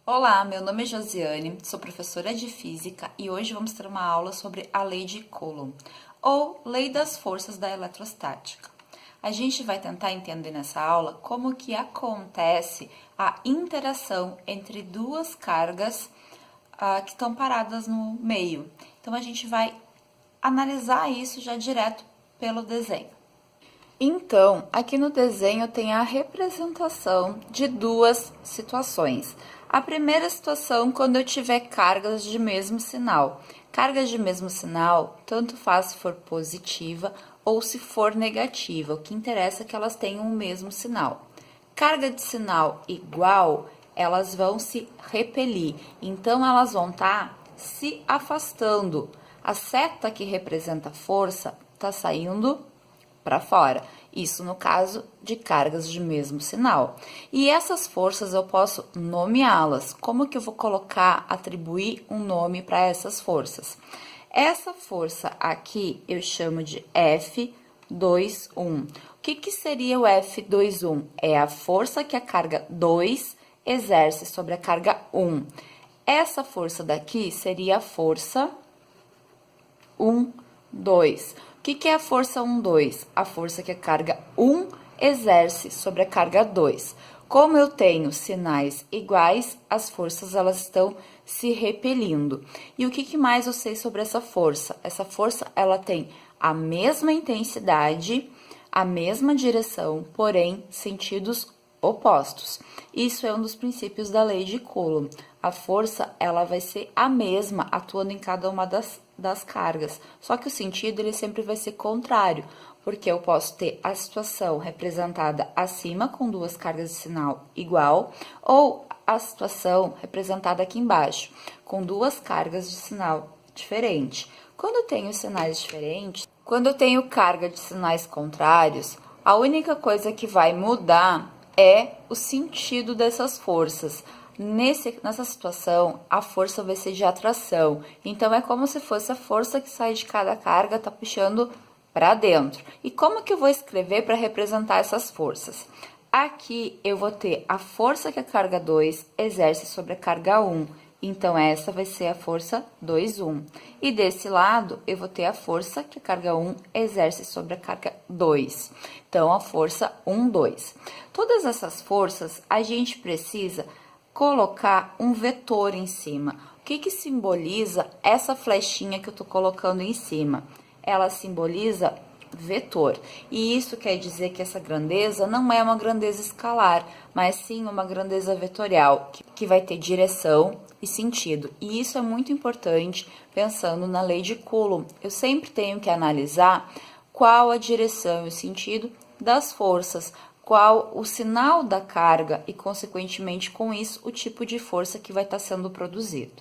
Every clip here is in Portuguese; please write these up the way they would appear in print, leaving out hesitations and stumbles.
Olá, meu nome é Josiane, sou professora de Física e hoje vamos ter uma aula sobre a Lei de Coulomb, ou Lei das Forças da Eletrostática. A gente vai tentar entender nessa aula como que acontece a interação entre duas cargas que estão paradas no meio. Então, a gente vai analisar isso já direto pelo desenho. Então, aqui no desenho tem a representação de duas situações. A primeira situação, quando eu tiver cargas de mesmo sinal. Cargas de mesmo sinal, tanto faz se for positiva ou se for negativa. O que interessa é que elas tenham o mesmo sinal. Carga de sinal igual, elas vão se repelir. Então, elas vão estar se afastando. A seta que representa força está saindo para fora. Isso no caso de cargas de mesmo sinal. E essas forças eu posso nomeá-las. Como que eu vou colocar, atribuir um nome para essas forças? Essa força aqui eu chamo de F21. O que seria o F21? É a força que a carga 2 exerce sobre a carga 1. Essa força daqui seria a força 1, 2. O que é a força 1, 2? A força que a carga 1 exerce sobre a carga 2. Como eu tenho sinais iguais, as forças elas estão se repelindo. E o que mais eu sei sobre essa força? Essa força ela tem a mesma intensidade, a mesma direção, porém sentidos opostos. Isso é um dos princípios da lei de Coulomb. A força ela vai ser a mesma atuando em cada uma das cargas, só que o sentido ele sempre vai ser contrário, porque eu posso ter a situação representada acima com duas cargas de sinal igual, ou a situação representada aqui embaixo, com duas cargas de sinal diferente. Quando eu tenho sinais diferentes, quando eu tenho carga de sinais contrários, a única coisa que vai mudar é o sentido dessas forças. Nessa situação, a força vai ser de atração. Então, é como se fosse a força que sai de cada carga, tá puxando para dentro. E como que eu vou escrever para representar essas forças? Aqui, eu vou ter a força que a carga 2 exerce sobre a carga 1. Então, essa vai ser a força 2, 1. E desse lado, eu vou ter a força que a carga 1 exerce sobre a carga 2. Então, a força 1, 2. Todas essas forças, a gente precisa colocar um vetor em cima. O que simboliza essa flechinha que eu tô colocando em cima? Ela simboliza vetor. E isso quer dizer que essa grandeza não é uma grandeza escalar, mas sim uma grandeza vetorial, que vai ter direção e sentido. E isso é muito importante pensando na lei de Coulomb. Eu sempre tenho que analisar qual a direção e o sentido das forças, qual o sinal da carga e, consequentemente, com isso, o tipo de força que vai estar sendo produzido.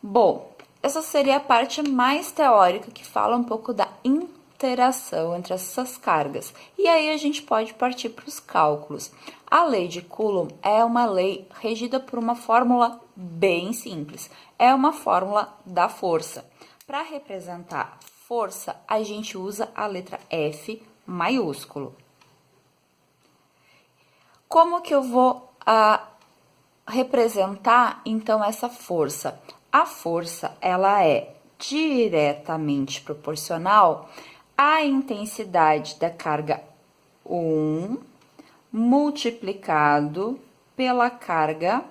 Bom, essa seria a parte mais teórica que fala um pouco da interação entre essas cargas. E aí a gente pode partir para os cálculos. A lei de Coulomb é uma lei regida por uma fórmula bem simples. É uma fórmula da força. Para representar força, a gente usa a letra F maiúsculo. Como que eu vou representar, então, essa força? A força, ela é diretamente proporcional à intensidade da carga 1 multiplicado pela carga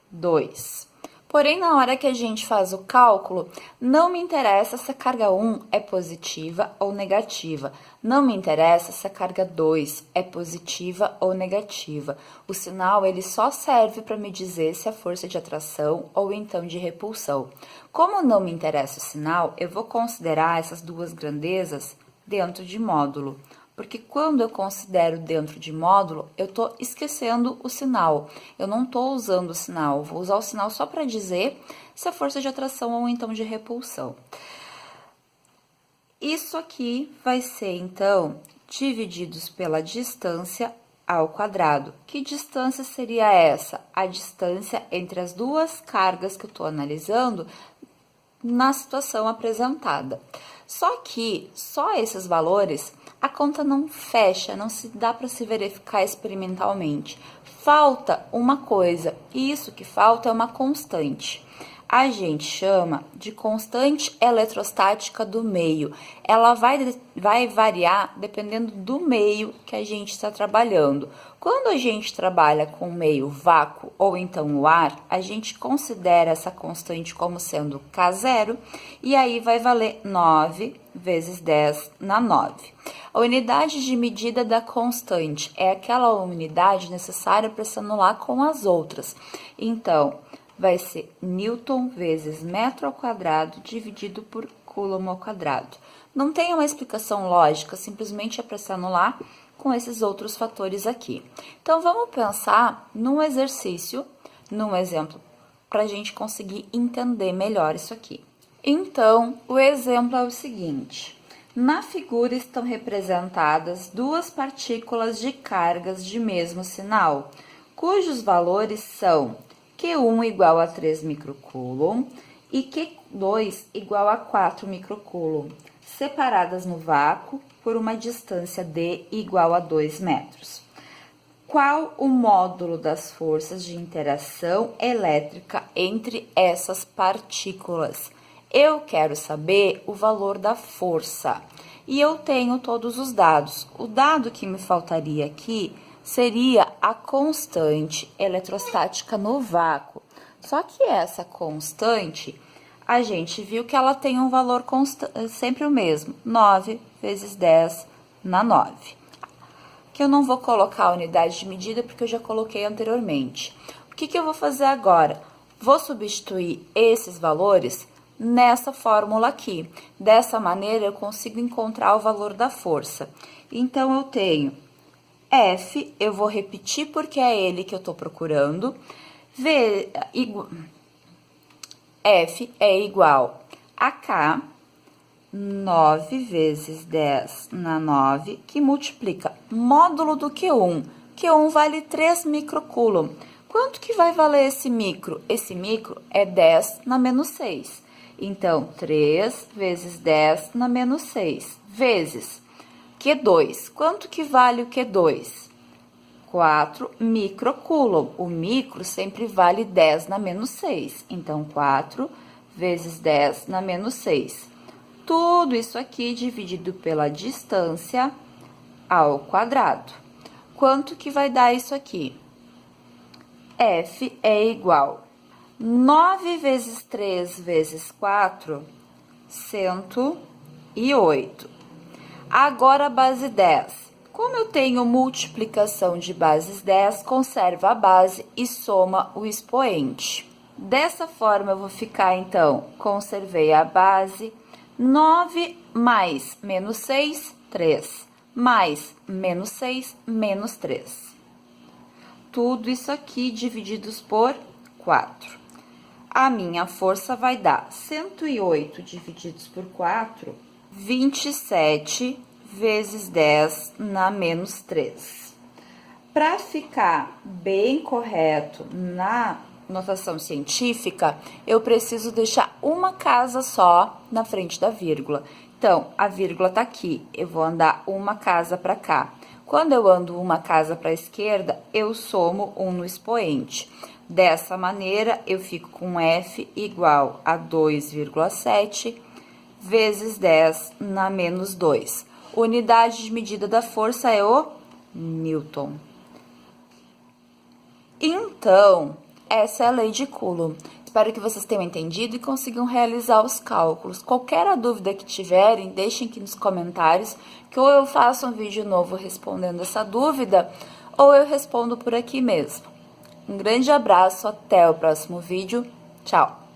2. Porém, na hora que a gente faz o cálculo, não me interessa se a carga 1 é positiva ou negativa. Não me interessa se a carga 2 é positiva ou negativa. O sinal ele só serve para me dizer se a força de atração ou então de repulsão. Como não me interessa o sinal, eu vou considerar essas duas grandezas dentro de módulo. Porque quando eu considero dentro de módulo, eu estou esquecendo o sinal. Eu não estou usando o sinal, vou usar o sinal só para dizer se é força de atração ou então de repulsão. Isso aqui vai ser, então, divididos pela distância ao quadrado. Que distância seria essa? A distância entre as duas cargas que eu estou analisando na situação apresentada. Só que, só esses valores, a conta não fecha, não se dá para se verificar experimentalmente. falta uma coisa, e isso que falta é uma constante. A gente chama de constante eletrostática do meio. Ela vai variar dependendo do meio que a gente está trabalhando. Quando a gente trabalha com meio vácuo ou então o ar, a gente considera essa constante como sendo K0 e aí vai valer 9 vezes 10 na 9. A unidade de medida da constante é aquela unidade necessária para se anular com as outras. Então, vai ser Newton vezes metro ao quadrado dividido por Coulomb ao quadrado. Não tem uma explicação lógica, simplesmente é para se anular com esses outros fatores aqui. Então, vamos pensar num exercício, num exemplo, para a gente conseguir entender melhor isso aqui. Então, o exemplo é o seguinte. Na figura estão representadas duas partículas de cargas de mesmo sinal, cujos valores são Q1 igual a 3 microcoulomb e Q2 igual a 4 microcoulomb, separadas no vácuo por uma distância d igual a 2 metros. Qual o módulo das forças de interação elétrica entre essas partículas? Eu quero saber o valor da força e eu tenho todos os dados. O dado que me faltaria aqui seria a constante eletrostática no vácuo. Só que essa constante, a gente viu que ela tem um valor sempre o mesmo, 9 vezes 10 na 9. Que eu não vou colocar a unidade de medida porque eu já coloquei anteriormente. O que eu vou fazer agora? Vou substituir esses valores nessa fórmula aqui. Dessa maneira, eu consigo encontrar o valor da força. Então, eu tenho F, eu vou repetir porque é ele que eu tô procurando. F é igual a K, 9 vezes 10 na 9, que multiplica módulo do Q1. Q1 vale 3 microcoulomb. Quanto que vai valer esse micro? Esse micro é 10 na menos 6. Então, 3 vezes 10 na menos 6, vezes Q2. Quanto que vale o Q2? 4 microcoulomb. O micro sempre vale 10 na menos 6. Então, 4 vezes 10 na menos 6. Tudo isso aqui dividido pela distância ao quadrado. Quanto que vai dar isso aqui? F é igual 9 vezes 3 vezes 4, 108. Agora a base 10. Como eu tenho multiplicação de bases 10, conserva a base e soma o expoente. Dessa forma, eu vou ficar, então, conservei a base, 9 mais menos 6, 3, mais menos 6, menos 3. Tudo isso aqui divididos por 4. A minha força vai dar 108 divididos por 4, 27 vezes 10 na menos 3. Para ficar bem correto na notação científica, eu preciso deixar uma casa só na frente da vírgula. Então, a vírgula tá aqui, eu vou andar uma casa para cá. Quando eu ando uma casa para a esquerda, eu somo 1 no expoente. Dessa maneira, eu fico com F igual a 2,7 vezes 10 na menos 2. Unidade de medida da força é o Newton. Então, essa é a lei de Coulomb. Espero que vocês tenham entendido e consigam realizar os cálculos. Qualquer dúvida que tiverem, deixem aqui nos comentários, que ou eu faço um vídeo novo respondendo essa dúvida, ou eu respondo por aqui mesmo. Um grande abraço, até o próximo vídeo. Tchau!